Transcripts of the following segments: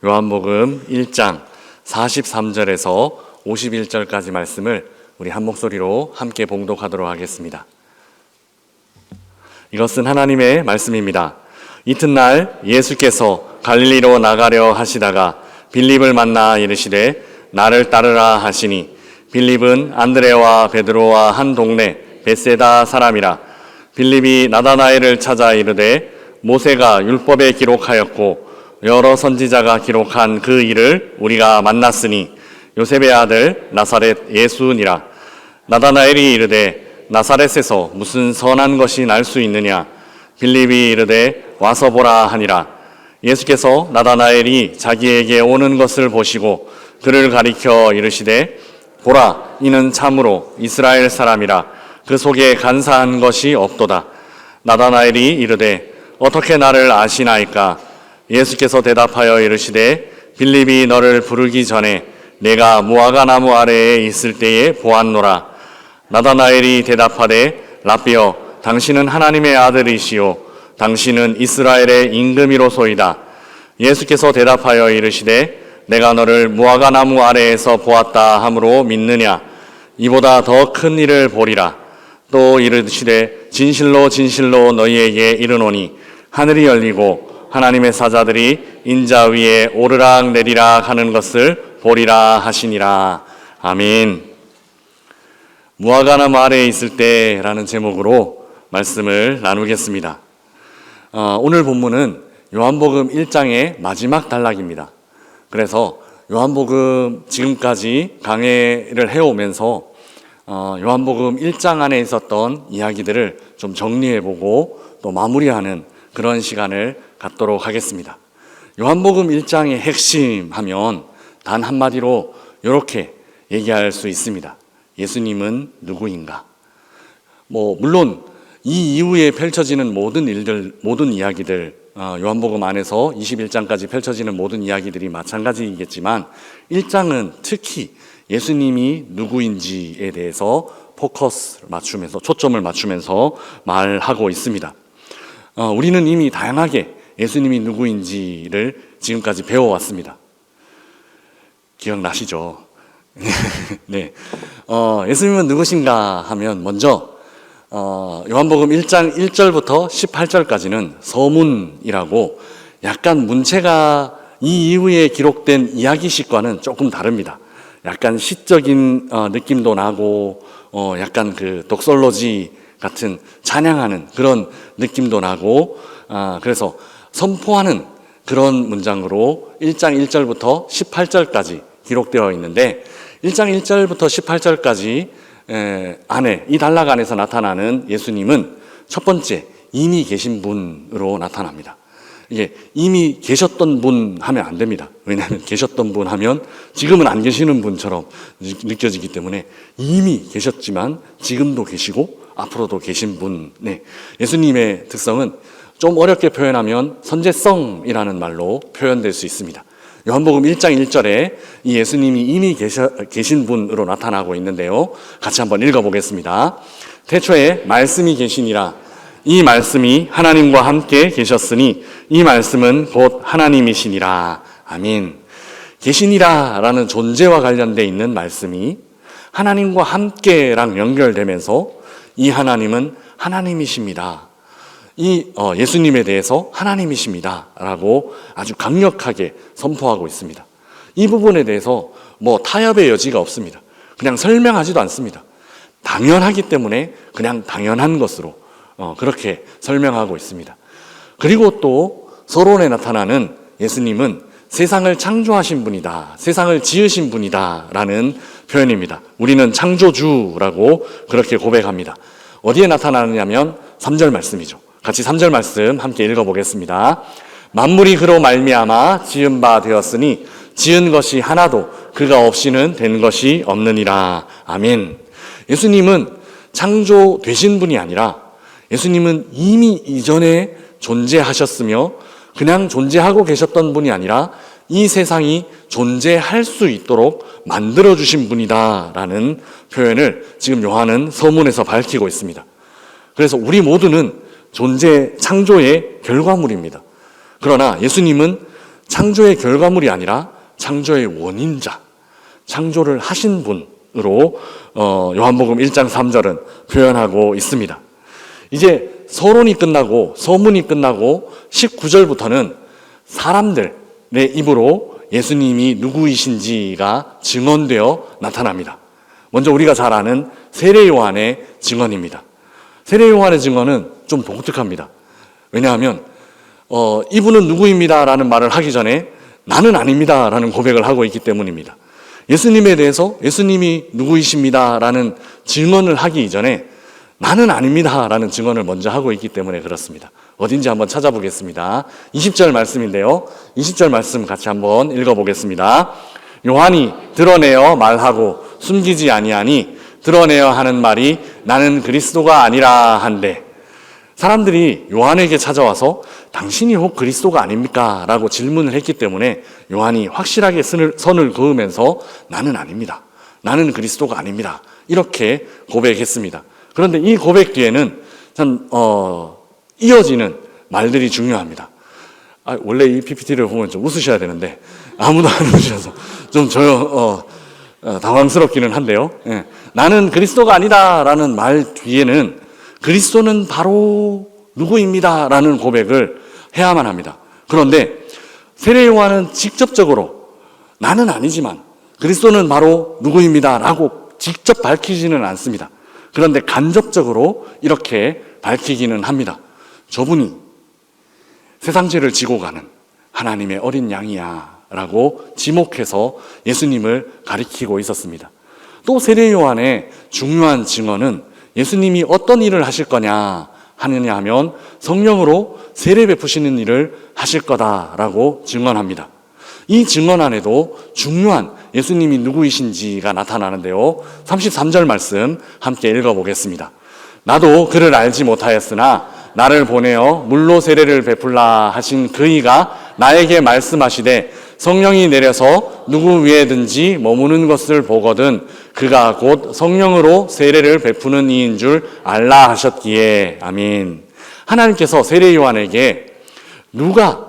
요한복음 1장 43절에서 51절까지 말씀을 우리 한 목소리로 함께 봉독하도록 하겠습니다. 이것은 하나님의 말씀입니다. 이튿날 예수께서 갈릴리로 나가려 하시다가 빌립을 만나 이르시되 나를 따르라 하시니 빌립은 안드레와 베드로와 한 동네 벳세다 사람이라. 빌립이 나다나엘을 찾아 이르되 모세가 율법에 기록하였고 여러 선지자가 기록한 그 일을 우리가 만났으니 요셉의 아들 나사렛 예수니라. 나다나엘이 이르되 나사렛에서 무슨 선한 것이 날 수 있느냐. 빌립이 이르되 와서 보라 하니라. 예수께서 나다나엘이 자기에게 오는 것을 보시고 그를 가리켜 이르시되 보라, 이는 참으로 이스라엘 사람이라. 그 속에 간사한 것이 없도다. 나다나엘이 이르되 어떻게 나를 아시나이까. 예수께서 대답하여 이르시되 빌립이 너를 부르기 전에 내가 무화과 나무 아래에 있을 때에 보았노라. 나다나엘이 대답하되 라삐여, 당신은 하나님의 아들이시요 당신은 이스라엘의 임금이로소이다. 예수께서 대답하여 이르시되 내가 너를 무화과 나무 아래에서 보았다 함으로 믿느냐. 이보다 더 큰 일을 보리라. 또 이르시되 진실로 진실로 너희에게 이르노니 하늘이 열리고 하나님의 사자들이 인자 위에 오르락 내리락 하는 것을 보리라 하시니라. 아멘. 무화과 나무 아래에 있을 때라는 제목으로 말씀을 나누겠습니다. 오늘 본문은 요한복음 1장의 마지막 단락입니다. 그래서 요한복음 지금까지 강해를 해오면서 요한복음 1장 안에 있었던 이야기들을 좀 정리해보고 또 마무리하는 그런 시간을 갖도록 하겠습니다. 요한복음 1장의 핵심 하면 단 한마디로 이렇게 얘기할 수 있습니다. 예수님은 누구인가? 물론 이 이후에 펼쳐지는 모든 일들, 모든 이야기들, 요한복음 안에서 21장까지 펼쳐지는 모든 이야기들이 마찬가지이겠지만 1장은 특히 예수님이 누구인지에 대해서 포커스를 맞추면서, 초점을 맞추면서 말하고 있습니다. 우리는 이미 다양하게 예수님이 누구인지를 지금까지 배워왔습니다. 기억나시죠? 네. 예수님은 누구신가 하면 먼저 요한복음 1장 1절부터 18절까지는 서문이라고 약간 문체가 이 이후에 기록된 이야기식과는 조금 다릅니다. 약간 시적인 느낌도 나고 약간 그 독설로지 같은 찬양하는 그런 느낌도 나고 그래서 선포하는 그런 문장으로 1장 1절부터 18절까지 기록되어 있는데 1장 1절부터 18절까지 안에 이 단락 안에서 나타나는 예수님은 첫 번째 이미 계신 분으로 나타납니다. 이게 이미 계셨던 분 하면 안 됩니다. 왜냐하면 계셨던 분 하면 지금은 안 계시는 분처럼 느껴지기 때문에 이미 계셨지만 지금도 계시고 앞으로도 계신 분. 네. 예수님의 특성은 좀 어렵게 표현하면 선제성이라는 말로 표현될 수 있습니다. 요한복음 1장 1절에 이 예수님이 이미 계신 분으로 나타나고 있는데요. 같이 한번 읽어보겠습니다. 태초에 말씀이 계시니라. 이 말씀이 하나님과 함께 계셨으니 이 말씀은 곧 하나님이시니라. 아멘. 계시니라 라는 존재와 관련되어 있는 말씀이 하나님과 함께랑 연결되면서 이 하나님은 하나님이십니다. 이 예수님에 대해서 하나님이십니다 라고 아주 강력하게 선포하고 있습니다. 이 부분에 대해서 타협의 여지가 없습니다. 그냥 설명하지도 않습니다. 당연하기 때문에 그냥 당연한 것으로 그렇게 설명하고 있습니다. 그리고 또 서론에 나타나는 예수님은 세상을 창조하신 분이다, 세상을 지으신 분이다 라는 표현입니다. 우리는 창조주라고 그렇게 고백합니다. 어디에 나타나느냐면 3절 말씀이죠. 같이 3절 말씀 함께 읽어보겠습니다. 만물이 그로 말미암아 지은 바 되었으니 지은 것이 하나도 그가 없이는 된 것이 없느니라. 아멘. 예수님은 창조되신 분이 아니라 예수님은 이미 이전에 존재하셨으며 그냥 존재하고 계셨던 분이 아니라 이 세상이 존재할 수 있도록 만들어주신 분이다라는 표현을 지금 요한은 서문에서 밝히고 있습니다. 그래서 우리 모두는 창조의 결과물입니다. 그러나 예수님은 창조의 결과물이 아니라 창조의 원인자, 창조를 하신 분으로 요한복음 1장 3절은 표현하고 있습니다. 이제 서론이 끝나고 서문이 끝나고 19절부터는 사람들의 입으로 예수님이 누구이신지가 증언되어 나타납니다. 먼저 우리가 잘 아는 세례 요한의 증언입니다. 세례 요한의 증언은 좀 독특합니다. 왜냐하면 이분은 누구입니다 라는 말을 하기 전에 나는 아닙니다 라는 고백을 하고 있기 때문입니다. 예수님에 대해서 예수님이 누구이십니다 라는 증언을 하기 이전에 나는 아닙니다 라는 증언을 먼저 하고 있기 때문에 그렇습니다. 어딘지 한번 찾아보겠습니다. 20절 말씀인데요, 20절 말씀 같이 한번 읽어보겠습니다. 요한이 드러내어 말하고 숨기지 아니하니 드러내어 하는 말이 나는 그리스도가 아니라 한데, 사람들이 요한에게 찾아와서 당신이 혹 그리스도가 아닙니까? 라고 질문을 했기 때문에 요한이 확실하게 선을 그으면서 나는 아닙니다, 나는 그리스도가 아닙니다, 이렇게 고백했습니다. 그런데 이 고백 뒤에는 참 이어지는 말들이 중요합니다. 원래 이 PPT를 보면 좀 웃으셔야 되는데 아무도 안 웃으셔서 좀 당황스럽기는 한데요. 예. 나는 그리스도가 아니다 라는 말 뒤에는 그리스도는 바로 누구입니다 라는 고백을 해야만 합니다. 그런데 세례 요한은 직접적으로 나는 아니지만 그리스도는 바로 누구입니다 라고 직접 밝히지는 않습니다. 그런데 간접적으로 이렇게 밝히기는 합니다. 저분이 세상 죄를 지고 가는 하나님의 어린 양이야 라고 지목해서 예수님을 가리키고 있었습니다. 또 세례 요한의 중요한 증언은 예수님이 어떤 일을 하실 거냐 하느냐 하면 성령으로 세례 베푸시는 일을 하실 거다라고 증언합니다. 이 증언 안에도 중요한 예수님이 누구이신지가 나타나는데요, 33절 말씀 함께 읽어보겠습니다. 나도 그를 알지 못하였으나 나를 보내어 물로 세례를 베풀라 하신 그이가 나에게 말씀하시되 성령이 내려서 누구 위에든지 머무는 것을 보거든 그가 곧 성령으로 세례를 베푸는 이인 줄 알라 하셨기에. 아멘. 하나님께서 세례 요한에게 누가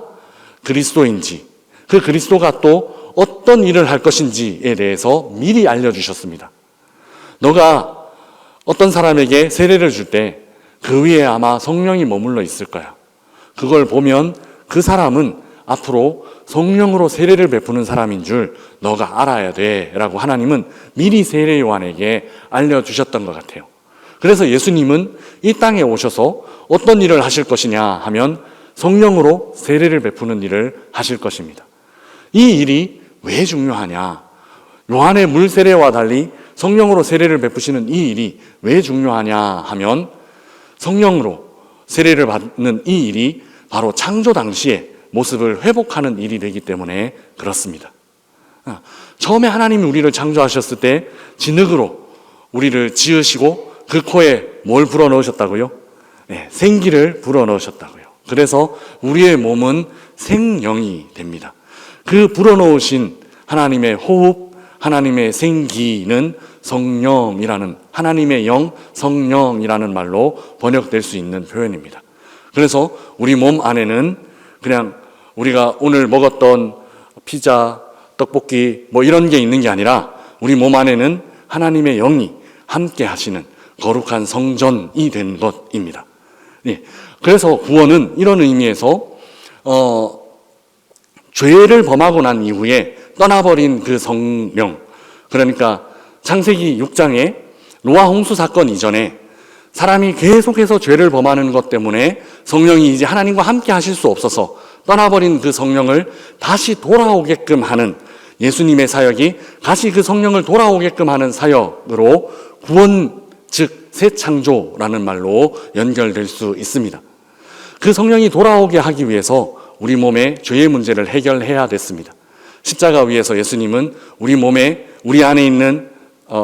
그리스도인지, 그 그리스도가 또 어떤 일을 할 것인지에 대해서 미리 알려주셨습니다. 너가 어떤 사람에게 세례를 줄 때 그 위에 아마 성령이 머물러 있을 거야. 그걸 보면 그 사람은 앞으로 성령으로 세례를 베푸는 사람인 줄 너가 알아야 돼 라고 하나님은 미리 세례 요한에게 알려주셨던 것 같아요. 그래서 예수님은 이 땅에 오셔서 어떤 일을 하실 것이냐 하면 성령으로 세례를 베푸는 일을 하실 것입니다. 이 일이 왜 중요하냐? 요한의 물 세례와 달리 성령으로 세례를 베푸시는 이 일이 왜 중요하냐 하면 성령으로 세례를 받는 이 일이 바로 창조 당시에 모습을 회복하는 일이 되기 때문에 그렇습니다. 처음에 하나님이 우리를 창조하셨을 때 진흙으로 우리를 지으시고 그 코에 뭘 불어넣으셨다고요? 네, 생기를 불어넣으셨다고요. 그래서 우리의 몸은 생명이 됩니다. 그 불어넣으신 하나님의 호흡, 하나님의 생기는 성령이라는, 하나님의 영, 성령이라는 말로 번역될 수 있는 표현입니다. 그래서 우리 몸 안에는 그냥 우리가 오늘 먹었던 피자, 떡볶이 뭐 이런 게 있는 게 아니라 우리 몸 안에는 하나님의 영이 함께 하시는 거룩한 성전이 된 것입니다. 네. 그래서 구원은 이런 의미에서 죄를 범하고 난 이후에 떠나버린 그 성령, 그러니까 창세기 6장에 노아 홍수 사건 이전에 사람이 계속해서 죄를 범하는 것 때문에 성령이 이제 하나님과 함께 하실 수 없어서 떠나버린 그 성령을 다시 돌아오게끔 하는 예수님의 사역이 다시 그 성령을 돌아오게끔 하는 사역으로 구원, 즉 새 창조라는 말로 연결될 수 있습니다. 그 성령이 돌아오게 하기 위해서 우리 몸의 죄의 문제를 해결해야 됐습니다. 십자가 위에서 예수님은 우리 몸에, 우리 안에 있는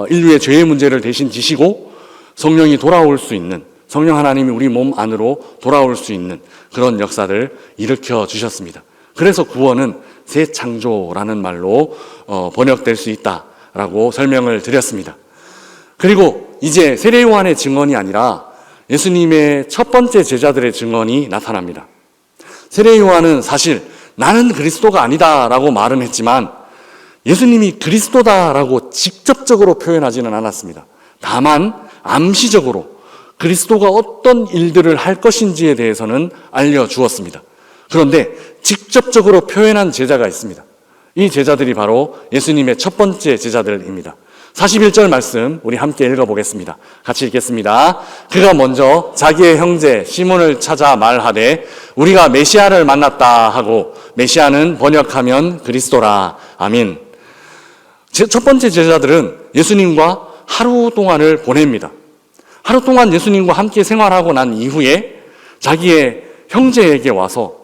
인류의 죄의 문제를 대신 지시고 성령이 돌아올 수 있는, 성령 하나님이 우리 몸 안으로 돌아올 수 있는 그런 역사를 일으켜 주셨습니다. 그래서 구원은 새 창조라는 말로 번역될 수 있다라고 설명을 드렸습니다. 그리고 이제 세례 요한의 증언이 아니라 예수님의 첫 번째 제자들의 증언이 나타납니다. 세례 요한은 사실 나는 그리스도가 아니다라고 말은 했지만 예수님이 그리스도다라고 직접적으로 표현하지는 않았습니다. 다만 암시적으로 그리스도가 어떤 일들을 할 것인지에 대해서는 알려주었습니다. 그런데 직접적으로 표현한 제자가 있습니다. 이 제자들이 바로 예수님의 첫 번째 제자들입니다. 41절 말씀 우리 함께 읽어보겠습니다. 같이 읽겠습니다. 그가 먼저 자기의 형제 시몬을 찾아 말하되 우리가 메시아를 만났다 하고, 메시아는 번역하면 그리스도라. 아멘. 첫 번째 제자들은 예수님과 하루 동안을 보냅니다. 하루 동안 예수님과 함께 생활하고 난 이후에 자기의 형제에게 와서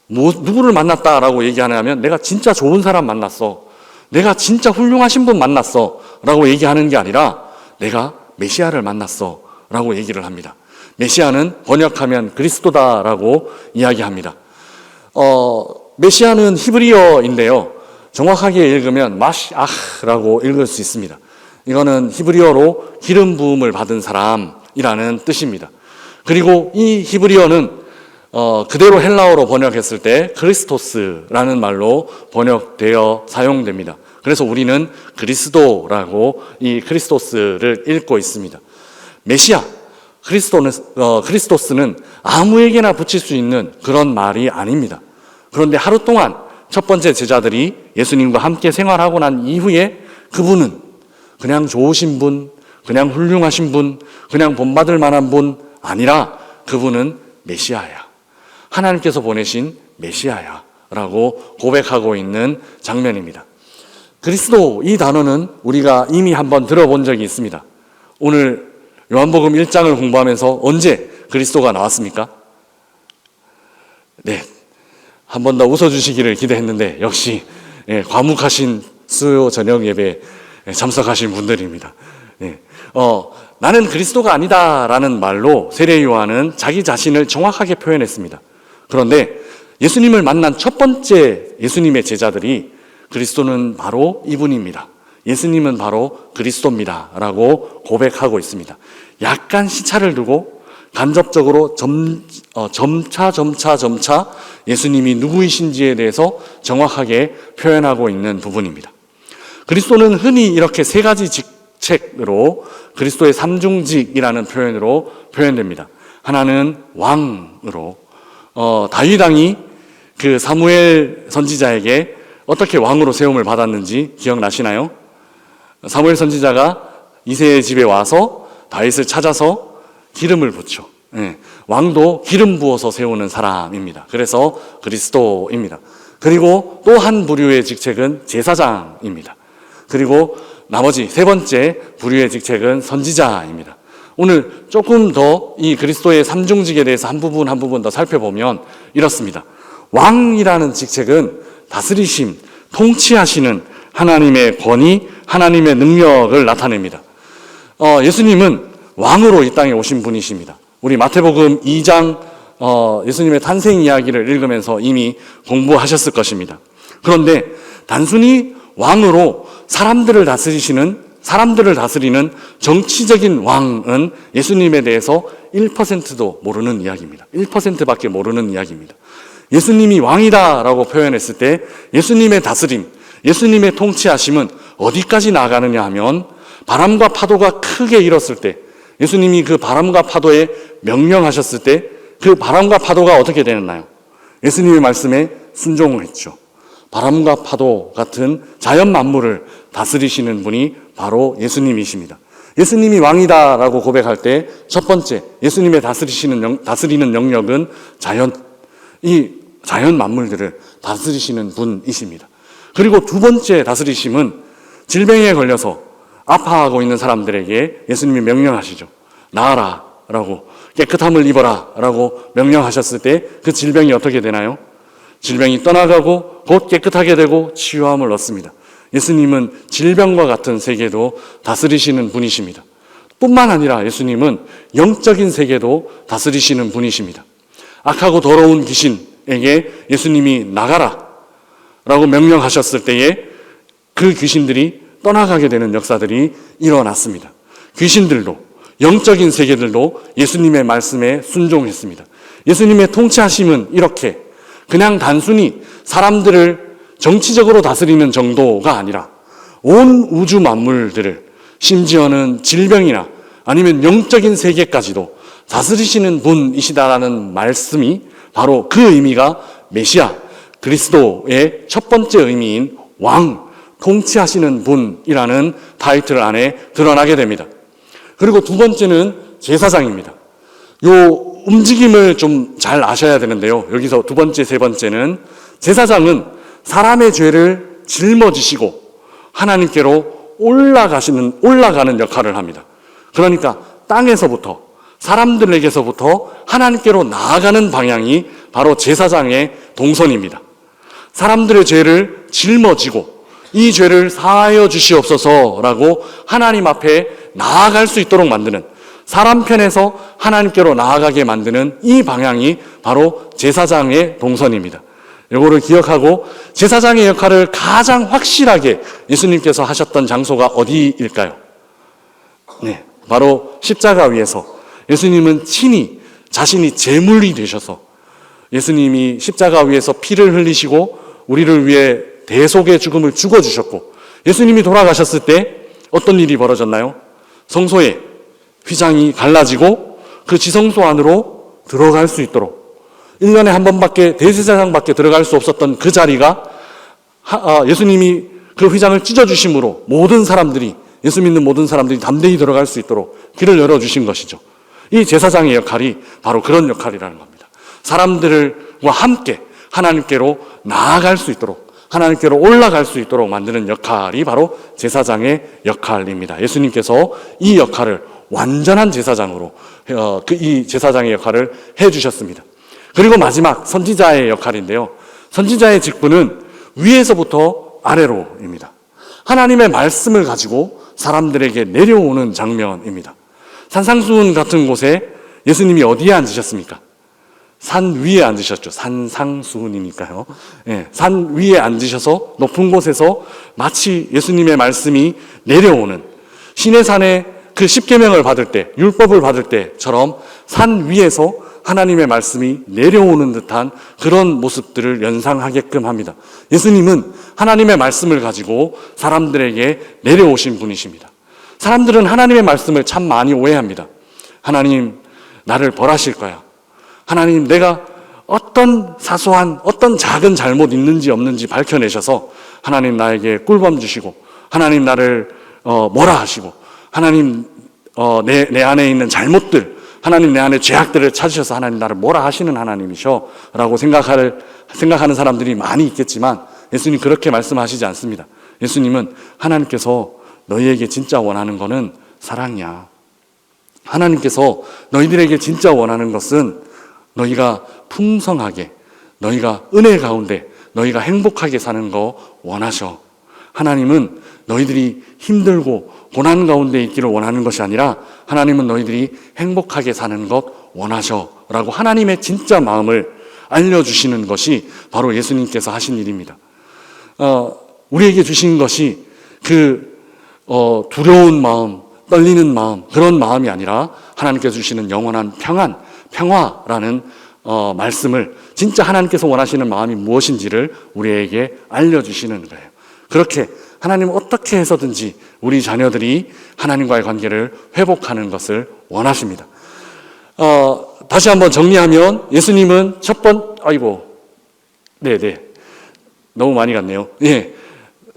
누구를 만났다라고 얘기하냐면 내가 진짜 좋은 사람 만났어, 내가 진짜 훌륭하신 분 만났어 라고 얘기하는 게 아니라 내가 메시아를 만났어 라고 얘기를 합니다. 메시아는 번역하면 그리스도다라고 이야기합니다. 메시아는 히브리어인데요, 정확하게 읽으면 마시아흐라고 읽을 수 있습니다. 이거는 히브리어로 기름 부음을 받은 사람이라는 뜻입니다. 그리고 이 히브리어는 그대로 헬라어로 번역했을 때 크리스토스라는 말로 번역되어 사용됩니다. 그래서 우리는 그리스도라고 이 크리스토스를 읽고 있습니다. 메시아, 크리스토스는 아무에게나 붙일 수 있는 그런 말이 아닙니다. 그런데 하루 동안 첫 번째 제자들이 예수님과 함께 생활하고 난 이후에 그분은 그냥 좋으신 분, 그냥 훌륭하신 분, 그냥 본받을 만한 분 아니라 그분은 메시아야, 하나님께서 보내신 메시아야 라고 고백하고 있는 장면입니다. 그리스도, 이 단어는 우리가 이미 한번 들어본 적이 있습니다. 오늘 요한복음 1장을 공부하면서 언제 그리스도가 나왔습니까? 네, 한 번 더 웃어주시기를 기대했는데 역시 과묵하신 수요 저녁 예배에 참석하신 분들입니다. 네. 나는 그리스도가 아니다라는 말로 세례 요한은 자기 자신을 정확하게 표현했습니다. 그런데 예수님을 만난 첫 번째 예수님의 제자들이 그리스도는 바로 이분입니다, 예수님은 바로 그리스도입니다 라고 고백하고 있습니다. 약간 시차를 두고 간접적으로 점차 예수님이 누구이신지에 대해서 정확하게 표현하고 있는 부분입니다. 그리스도는 흔히 이렇게 세 가지 직책으로, 그리스도의 삼중직이라는 표현으로 표현됩니다. 하나는 왕으로, 다윗 왕이 그 사무엘 선지자에게 어떻게 왕으로 세움을 받았는지 기억나시나요? 사무엘 선지자가 이새의 집에 와서 다윗을 찾아서 기름을 붓죠. 왕도 기름 부어서 세우는 사람입니다. 그래서 그리스도입니다. 그리고 또 한 부류의 직책은 제사장입니다. 그리고 나머지 세 번째 부류의 직책은 선지자입니다. 오늘 조금 더 이 그리스도의 삼중직에 대해서 한 부분 더 살펴보면 이렇습니다. 왕이라는 직책은 다스리심, 통치하시는 하나님의 권위, 하나님의 능력을 나타냅니다. 예수님은 왕으로 이 땅에 오신 분이십니다. 우리 마태복음 2장 예수님의 탄생 이야기를 읽으면서 이미 공부하셨을 것입니다. 그런데 단순히 왕으로 사람들을 다스리는 정치적인 왕은 예수님에 대해서 1%도 모르는 이야기입니다. 1%밖에 모르는 이야기입니다. 예수님이 왕이다라고 표현했을 때 예수님의 다스림, 예수님의 통치하심은 어디까지 나가느냐 하면 바람과 파도가 크게 일었을 때, 예수님이 그 바람과 파도에 명령하셨을 때 그 바람과 파도가 어떻게 되나요? 예수님의 말씀에 순종을 했죠. 바람과 파도 같은 자연 만물을 다스리시는 분이 바로 예수님이십니다. 예수님이 왕이다라고 고백할 때 첫 번째 예수님의 다스리는 영역은 이 자연 만물들을 다스리시는 분이십니다. 그리고 두 번째 다스리심은 질병에 걸려서 아파하고 있는 사람들에게 예수님이 명령하시죠. 나아라 라고, 깨끗함을 입어라 라고 명령하셨을 때 그 질병이 어떻게 되나요? 질병이 떠나가고 곧 깨끗하게 되고 치유함을 얻습니다. 예수님은 질병과 같은 세계도 다스리시는 분이십니다. 뿐만 아니라 예수님은 영적인 세계도 다스리시는 분이십니다. 악하고 더러운 귀신에게 예수님이 나가라 라고 명령하셨을 때에 그 귀신들이 떠나가게 되는 역사들이 일어났습니다. 귀신들도, 영적인 세계들도 예수님의 말씀에 순종했습니다. 예수님의 통치하심은 이렇게 그냥 단순히 사람들을 정치적으로 다스리는 정도가 아니라 온 우주 만물들을, 심지어는 질병이나 아니면 영적인 세계까지도 다스리시는 분이시다라는 말씀이 바로 그 의미가 메시아, 그리스도의 첫 번째 의미인 왕, 통치하시는 분이라는 타이틀 안에 드러나게 됩니다. 그리고 두 번째는 제사장입니다. 요 움직임을 좀 잘 아셔야 되는데요. 여기서 두 번째, 세 번째는 제사장은 사람의 죄를 짊어지시고 하나님께로 올라가는 역할을 합니다. 그러니까 땅에서부터, 사람들에게서부터 하나님께로 나아가는 방향이 바로 제사장의 동선입니다. 사람들의 죄를 짊어지고 이 죄를 사하여 주시옵소서라고 하나님 앞에 나아갈 수 있도록 만드는, 사람 편에서 하나님께로 나아가게 만드는 이 방향이 바로 제사장의 동선입니다. 이거를 기억하고, 제사장의 역할을 가장 확실하게 예수님께서 하셨던 장소가 어디일까요? 네, 바로 십자가 위에서 예수님은 친히 자신이 제물이 되셔서 예수님이 십자가 위에서 피를 흘리시고 우리를 위해 대속의 죽음을 죽어주셨고, 예수님이 돌아가셨을 때 어떤 일이 벌어졌나요? 성소에 휘장이 갈라지고 그 지성소 안으로 들어갈 수 있도록, 1년에 한 번밖에, 대제사장밖에 들어갈 수 없었던 그 자리가 예수님이 그 휘장을 찢어주심으로 모든 사람들이, 예수 믿는 모든 사람들이 담대히 들어갈 수 있도록 길을 열어주신 것이죠. 이 제사장의 역할이 바로 그런 역할이라는 겁니다. 사람들과 함께 하나님께로 나아갈 수 있도록, 하나님께로 올라갈 수 있도록 만드는 역할이 바로 제사장의 역할입니다. 예수님께서 이 역할을 완전한 제사장으로, 이 제사장의 역할을 해주셨습니다. 그리고 마지막 선지자의 역할인데요. 선지자의 직분은 위에서부터 아래로입니다. 하나님의 말씀을 가지고 사람들에게 내려오는 장면입니다. 산상수훈 같은 곳에 예수님이 어디에 앉으셨습니까? 산 위에 앉으셨죠. 산상수훈이니까요. 예, 산 위에 앉으셔서 높은 곳에서 마치 예수님의 말씀이 내려오는, 시내산에 그 십계명을 받을 때, 율법을 받을 때처럼 산 위에서 하나님의 말씀이 내려오는 듯한 그런 모습들을 연상하게끔 합니다. 예수님은 하나님의 말씀을 가지고 사람들에게 내려오신 분이십니다. 사람들은 하나님의 말씀을 참 많이 오해합니다. 하나님, 나를 벌하실 거야. 하나님, 내가 어떤 사소한, 어떤 작은 잘못 있는지 없는지 밝혀내셔서 하나님 나에게 꿀밤 주시고, 하나님 나를 뭐라 하시고, 하나님 내 안에 있는 잘못들, 하나님 내 안에 죄악들을 찾으셔서 하나님 나를 뭐라 하시는 하나님이셔 라고 생각하는 사람들이 많이 있겠지만, 예수님 그렇게 말씀하시지 않습니다. 예수님은 하나님께서 너희에게 진짜 원하는 거는 사랑이야. 하나님께서 너희들에게 진짜 원하는 것은 너희가 풍성하게, 너희가 은혜 가운데, 너희가 행복하게 사는 거 원하셔. 하나님은 너희들이 힘들고 고난 가운데 있기를 원하는 것이 아니라 하나님은 너희들이 행복하게 사는 것 원하셔 라고 하나님의 진짜 마음을 알려주시는 것이 바로 예수님께서 하신 일입니다. 우리에게 주신 것이 두려운 마음, 떨리는 마음, 그런 마음이 아니라 하나님께서 주시는 영원한 평화라는 말씀을, 진짜 하나님께서 원하시는 마음이 무엇인지를 우리에게 알려주시는 거예요. 그렇게 하나님은 어떻게 해서든지 우리 자녀들이 하나님과의 관계를 회복하는 것을 원하십니다. 다시 한번 정리하면 예수님은 너무 많이 갔네요. 예.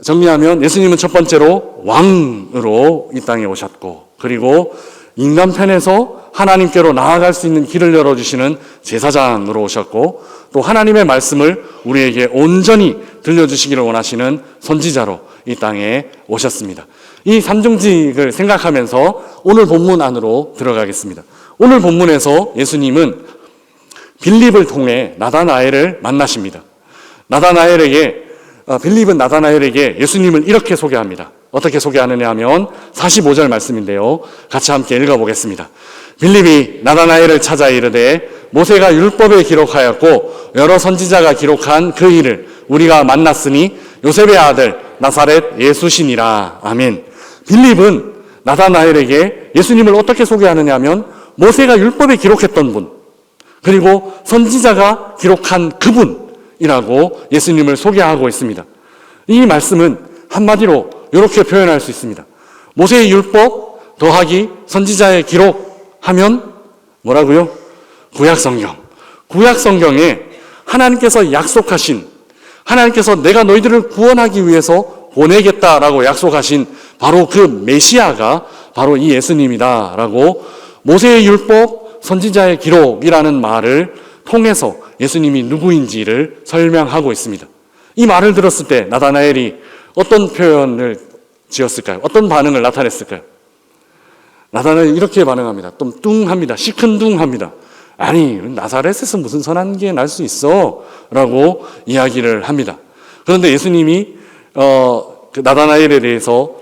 정리하면 예수님은 첫 번째로 왕으로 이 땅에 오셨고, 그리고 인간 편에서 하나님께로 나아갈 수 있는 길을 열어주시는 제사장으로 오셨고, 또 하나님의 말씀을 우리에게 온전히 들려주시기를 원하시는 선지자로 이 땅에 오셨습니다. 이 삼중직을 생각하면서 오늘 본문 안으로 들어가겠습니다. 오늘 본문에서 예수님은 빌립을 통해 나다나엘을 만나십니다. 빌립은 나다나엘에게 예수님을 이렇게 소개합니다. 어떻게 소개하느냐 하면 45절 말씀인데요. 같이 함께 읽어보겠습니다. 빌립이 나다나엘을 찾아 이르되 모세가 율법에 기록하였고 여러 선지자가 기록한 그 일을 우리가 만났으니 요셉의 아들 나사렛 예수시니라. 아멘. 빌립은 나다나엘에게 예수님을 어떻게 소개하느냐 하면 모세가 율법에 기록했던 분, 그리고 선지자가 기록한 그분, 율법이라고 예수님을 소개하고 있습니다. 이 말씀은 한마디로 이렇게 표현할 수 있습니다. 모세의 율법 더하기 선지자의 기록 하면 뭐라고요? 구약성경. 구약성경에 하나님께서 약속하신, 하나님께서 내가 너희들을 구원하기 위해서 보내겠다라고 약속하신 바로 그 메시아가 바로 이 예수님이다라고 모세의 율법, 선지자의 기록이라는 말을 통해서 예수님이 누구인지를 설명하고 있습니다. 이 말을 들었을 때 나다나엘이 어떤 표현을 지었을까요? 어떤 반응을 나타냈을까요? 나다나엘이 이렇게 반응합니다. 좀 뚱합니다. 시큰둥합니다. 아니, 나사렛에서 무슨 선한 게 날 수 있어? 라고 이야기를 합니다. 그런데 예수님이 그 나다나엘에 대해서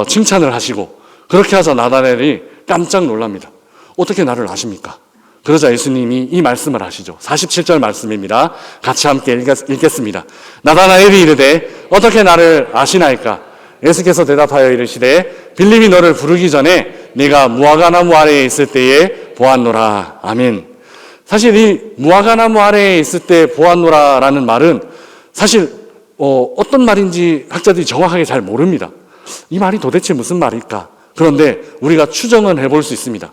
칭찬을 하시고, 그렇게 하자 나다나엘이 깜짝 놀랍니다. 어떻게 나를 아십니까? 그러자 예수님이 이 말씀을 하시죠. 47절 말씀입니다. 같이 함께 읽겠습니다. 나다나엘이 이르되 어떻게 나를 아시나이까? 예수께서 대답하여 이르시되 빌립이 너를 부르기 전에 네가 무화과나무 아래에 있을 때에 보았노라. 아멘. 사실 이 무화과나무 아래에 있을 때 보았노라라는 말은 사실 어떤 말인지 학자들이 정확하게 잘 모릅니다. 이 말이 도대체 무슨 말일까? 그런데 우리가 추정은 해볼 수 있습니다.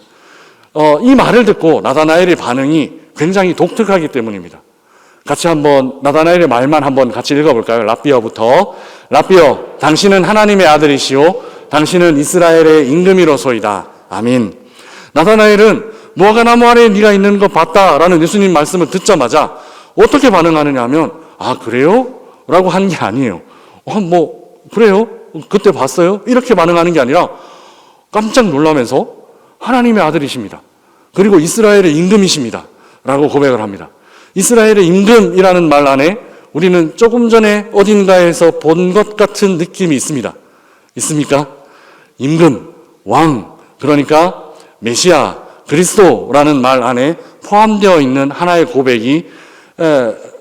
이 말을 듣고 나다나엘의 반응이 굉장히 독특하기 때문입니다. 같이 한번 나다나엘의 말만 한번 같이 읽어볼까요? 랍비어부터. 랍비어, 당신은 하나님의 아들이시오. 당신은 이스라엘의 임금이로소이다. 아멘. 나다나엘은 무화과나무 아래에 네가 있는 거 봤다라는 예수님 말씀을 듣자마자 어떻게 반응하느냐 하면, 아 그래요? 라고 하는 게 아니에요. 그래요? 그때 봤어요? 이렇게 반응하는 게 아니라 깜짝 놀라면서 하나님의 아들이십니다. 그리고 이스라엘의 임금이십니다. 라고 고백을 합니다. 이스라엘의 임금이라는 말 안에 우리는 조금 전에 어딘가에서 본 것 같은 느낌이 있습니다. 있습니까? 임금, 왕, 그러니까 메시아, 그리스도라는 말 안에 포함되어 있는 하나의 고백이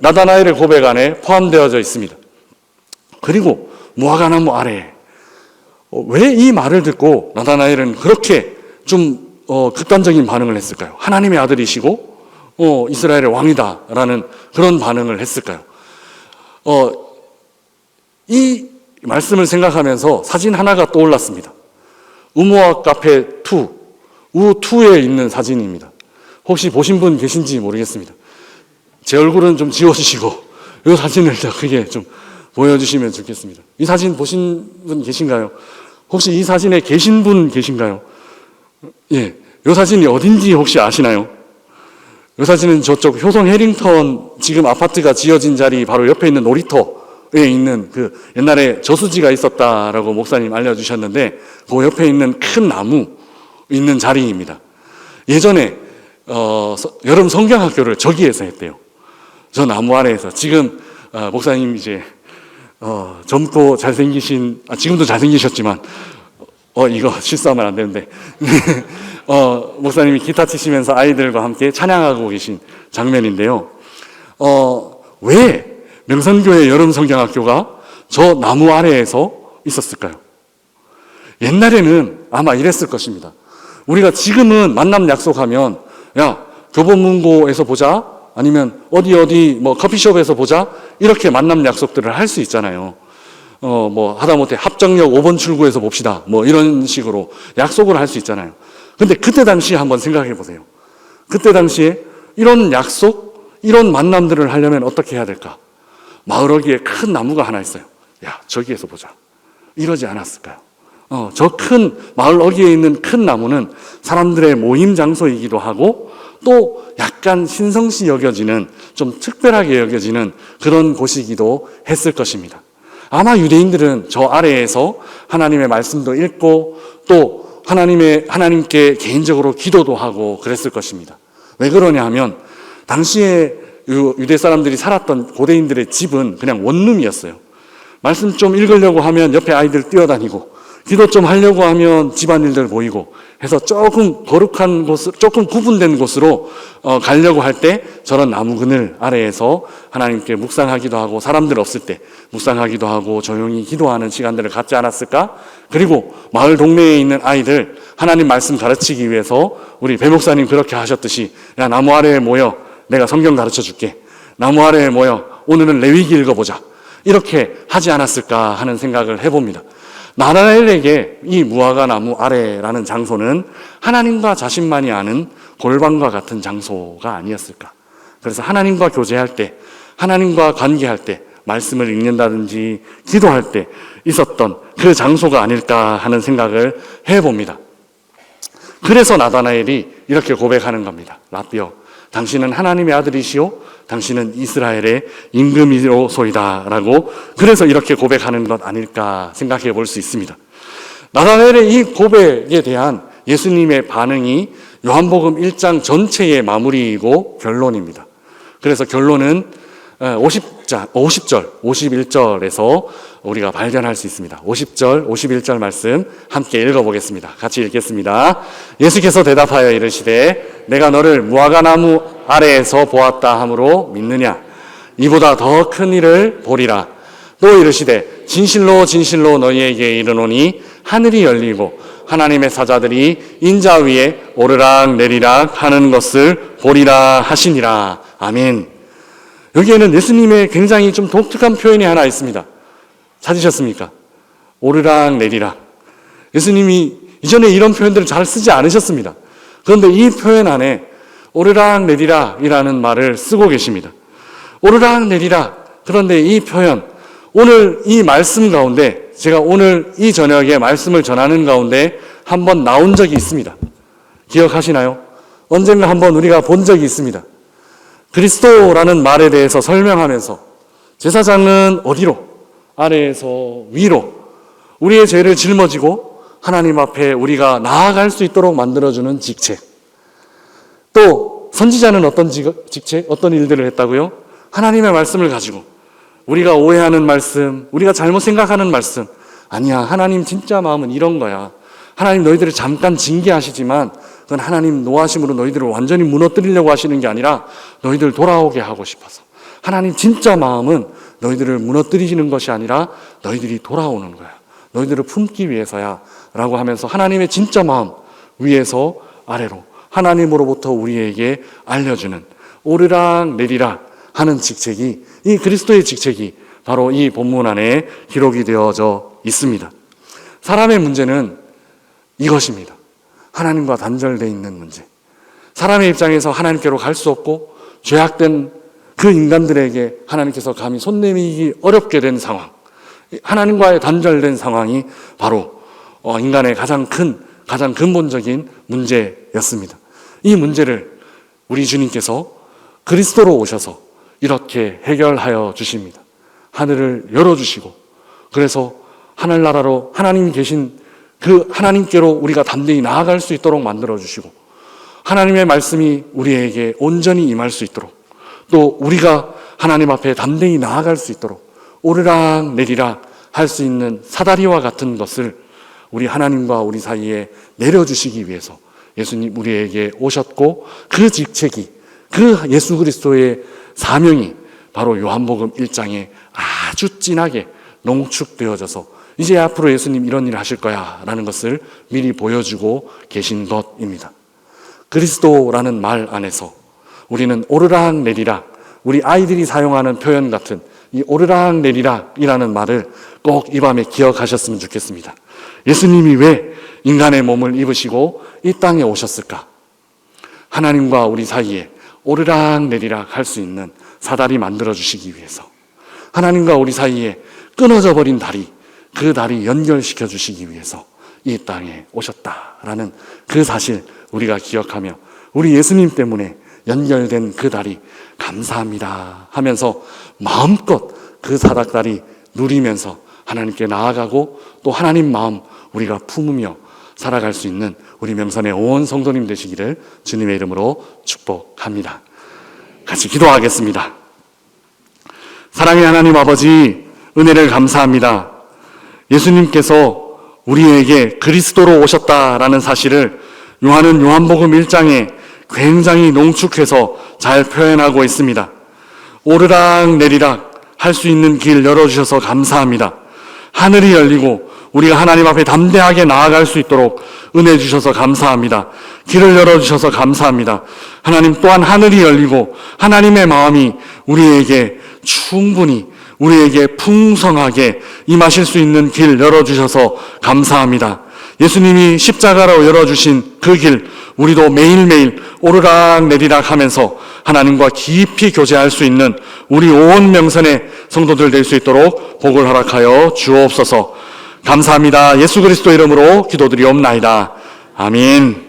나다나엘의 고백 안에 포함되어져 있습니다. 그리고 무화과나무 아래, 왜 이 말을 듣고 나다나엘은 그렇게 좀 극단적인 반응을 했을까요? 하나님의 아들이시고 이스라엘의 왕이다라는 그런 반응을 했을까요? 이 말씀을 생각하면서 사진 하나가 떠올랐습니다. 우모학 카페 2, 우2에 있는 사진입니다. 혹시 보신 분 계신지 모르겠습니다. 제 얼굴은 좀 지워주시고 이 사진을 더 크게 좀 보여주시면 좋겠습니다. 이 사진 보신 분 계신가요? 혹시 이 사진에 계신 분 계신가요? 예, 이 사진이 어딘지 혹시 아시나요? 이 사진은 저쪽 효성 해링턴 지금 아파트가 지어진 자리 바로 옆에 있는 놀이터에 있는 그 옛날에 저수지가 있었다라고 목사님 알려주셨는데 그 옆에 있는 큰 나무 있는 자리입니다. 예전에 여름 성경학교를 저기에서 했대요. 저 나무 아래에서. 지금 목사님 이제 젊고 잘생기신, 지금도 잘생기셨지만 이거 실수하면 안 되는데 목사님이 기타 치시면서 아이들과 함께 찬양하고 계신 장면인데요. 왜 명선교회 여름성경학교가 저 나무 아래에서 있었을까요? 옛날에는 아마 이랬을 것입니다. 우리가 지금은 만남 약속하면 야 교보문고에서 보자, 아니면 어디 커피숍에서 보자, 이렇게 만남 약속들을 할 수 있잖아요. 하다못해 합정역 5번 출구에서 봅시다. 이런 식으로 약속을 할 수 있잖아요. 근데 그때 당시에 한번 생각해 보세요. 그때 당시에 이런 약속, 이런 만남들을 하려면 어떻게 해야 될까? 마을 어귀에 큰 나무가 하나 있어요. 야, 저기에서 보자. 이러지 않았을까요? 저 큰 마을 어귀에 있는 큰 나무는 사람들의 모임 장소이기도 하고 또 약간 신성시 여겨지는, 좀 특별하게 여겨지는 그런 곳이기도 했을 것입니다. 아마 유대인들은 저 아래에서 하나님의 말씀도 읽고 또 하나님께 개인적으로 기도도 하고 그랬을 것입니다. 왜 그러냐 하면 당시에 유대 사람들이 살았던 고대인들의 집은 그냥 원룸이었어요. 말씀 좀 읽으려고 하면 옆에 아이들 뛰어다니고, 기도 좀 하려고 하면 집안일들 보이고 해서 조금 거룩한 곳, 조금 구분된 곳으로 가려고 할 때 저런 나무 그늘 아래에서 하나님께 묵상하기도 하고, 사람들 없을 때 묵상하기도 하고 조용히 기도하는 시간들을 갖지 않았을까? 그리고 마을 동네에 있는 아이들 하나님 말씀 가르치기 위해서 우리 배 목사님 그렇게 하셨듯이, 야 나무 아래에 모여 내가 성경 가르쳐 줄게, 나무 아래에 모여 오늘은 레위기 읽어보자. 이렇게 하지 않았을까 하는 생각을 해봅니다. 나다나엘에게 이 무화과 나무 아래라는 장소는 하나님과 자신만이 아는 골방과 같은 장소가 아니었을까. 그래서 하나님과 교제할 때, 하나님과 관계할 때, 말씀을 읽는다든지 기도할 때 있었던 그 장소가 아닐까 하는 생각을 해봅니다. 그래서 나다나엘이 이렇게 고백하는 겁니다. 라비여, 당신은 하나님의 아들이시오, 당신은 이스라엘의 임금이로소이다 라고, 그래서 이렇게 고백하는 것 아닐까 생각해 볼 수 있습니다. 나다나엘의 이 고백에 대한 예수님의 반응이 요한복음 1장 전체의 마무리이고 결론입니다. 그래서 결론은 50절, 51절에서 우리가 발견할 수 있습니다. 50절, 51절 말씀 함께 읽어보겠습니다. 같이 읽겠습니다. 예수께서 대답하여 이르시되 내가 너를 무화과 나무 아래에서 보았다 함으로 믿느냐? 이보다 더 큰 일을 보리라. 또 이르시되 진실로 진실로 너희에게 이르노니 하늘이 열리고 하나님의 사자들이 인자 위에 오르락 내리락 하는 것을 보리라 하시니라. 아멘. 여기에는 예수님의 굉장히 좀 독특한 표현이 하나 있습니다. 찾으셨습니까? 오르락 내리락. 예수님이 이전에 이런 표현들을 잘 쓰지 않으셨습니다. 그런데 이 표현 안에 오르락 내리락이라는 말을 쓰고 계십니다. 오르락 내리락. 그런데 이 표현, 오늘 이 말씀 가운데, 제가 오늘 이 저녁에 말씀을 전하는 가운데 한번 나온 적이 있습니다. 기억하시나요? 언젠가 한번 우리가 본 적이 있습니다. 그리스도라는 말에 대해서 설명하면서 제사장은 어디로? 아래에서 위로 우리의 죄를 짊어지고 하나님 앞에 우리가 나아갈 수 있도록 만들어주는 직책. 또 선지자는 어떤 직책, 어떤 일들을 했다고요? 하나님의 말씀을 가지고 우리가 오해하는 말씀, 우리가 잘못 생각하는 말씀, 아니야, 하나님 진짜 마음은 이런 거야. 하나님 너희들을 잠깐 징계하시지만 그건 하나님 노하심으로 너희들을 완전히 무너뜨리려고 하시는 게 아니라 너희들 돌아오게 하고 싶어서. 하나님 진짜 마음은 너희들을 무너뜨리시는 것이 아니라 너희들이 돌아오는 거야. 너희들을 품기 위해서야 라고 하면서 하나님의 진짜 마음 위에서 아래로 하나님으로부터 우리에게 알려주는 오르락 내리락 하는 직책이, 이 그리스도의 직책이 바로 이 본문 안에 기록이 되어져 있습니다. 사람의 문제는 이것입니다. 하나님과 단절되어 있는 문제. 사람의 입장에서 하나님께로 갈 수 없고 죄악된 그 인간들에게 하나님께서 감히 손 내밀기 어렵게 된 상황, 하나님과의 단절된 상황이 바로 인간의 가장 근본적인 문제였습니다. 이 문제를 우리 주님께서 그리스도로 오셔서 이렇게 해결하여 주십니다. 하늘을 열어주시고, 그래서 하늘나라로 하나님 계신 그 하나님께로 우리가 담대히 나아갈 수 있도록 만들어주시고, 하나님의 말씀이 우리에게 온전히 임할 수 있도록, 또 우리가 하나님 앞에 담대히 나아갈 수 있도록 오르락 내리락 할 수 있는 사다리와 같은 것을 우리 하나님과 우리 사이에 내려주시기 위해서 예수님 우리에게 오셨고, 그 직책이, 그 예수 그리스도의 사명이 바로 요한복음 1장에 아주 진하게 농축되어져서 이제 앞으로 예수님 이런 일을 하실 거야 라는 것을 미리 보여주고 계신 것입니다. 그리스도라는 말 안에서 우리는 오르락 내리락, 우리 아이들이 사용하는 표현 같은 이 오르락 내리락이라는 말을 꼭 이 밤에 기억하셨으면 좋겠습니다. 예수님이 왜 인간의 몸을 입으시고 이 땅에 오셨을까? 하나님과 우리 사이에 오르락 내리락 할 수 있는 사다리 만들어주시기 위해서, 하나님과 우리 사이에 끊어져 버린 다리, 그 다리 연결시켜 주시기 위해서 이 땅에 오셨다라는 그 사실 우리가 기억하며, 우리 예수님 때문에 연결된 그 다리 감사합니다 하면서 마음껏 그 사닥다리 누리면서 하나님께 나아가고, 또 하나님 마음 우리가 품으며 살아갈 수 있는 우리 명선의 온 성도님 되시기를 주님의 이름으로 축복합니다. 같이 기도하겠습니다. 사랑의 하나님 아버지, 은혜를 감사합니다. 예수님께서 우리에게 그리스도로 오셨다라는 사실을 요한은 요한복음 1장에 굉장히 농축해서 잘 표현하고 있습니다. 오르락 내리락 할 수 있는 길 열어주셔서 감사합니다. 하늘이 열리고 우리가 하나님 앞에 담대하게 나아갈 수 있도록 은혜 주셔서 감사합니다. 길을 열어주셔서 감사합니다. 하나님, 또한 하늘이 열리고 하나님의 마음이 우리에게 충분히 우리에게 풍성하게 임하실 수 있는 길 열어주셔서 감사합니다. 예수님이 십자가로 열어주신 그 길, 우리도 매일매일 오르락 내리락 하면서 하나님과 깊이 교제할 수 있는 우리 온 명선의 성도들 될 수 있도록 복을 허락하여 주옵소서. 감사합니다. 예수 그리스도 이름으로 기도드리옵나이다. 아멘.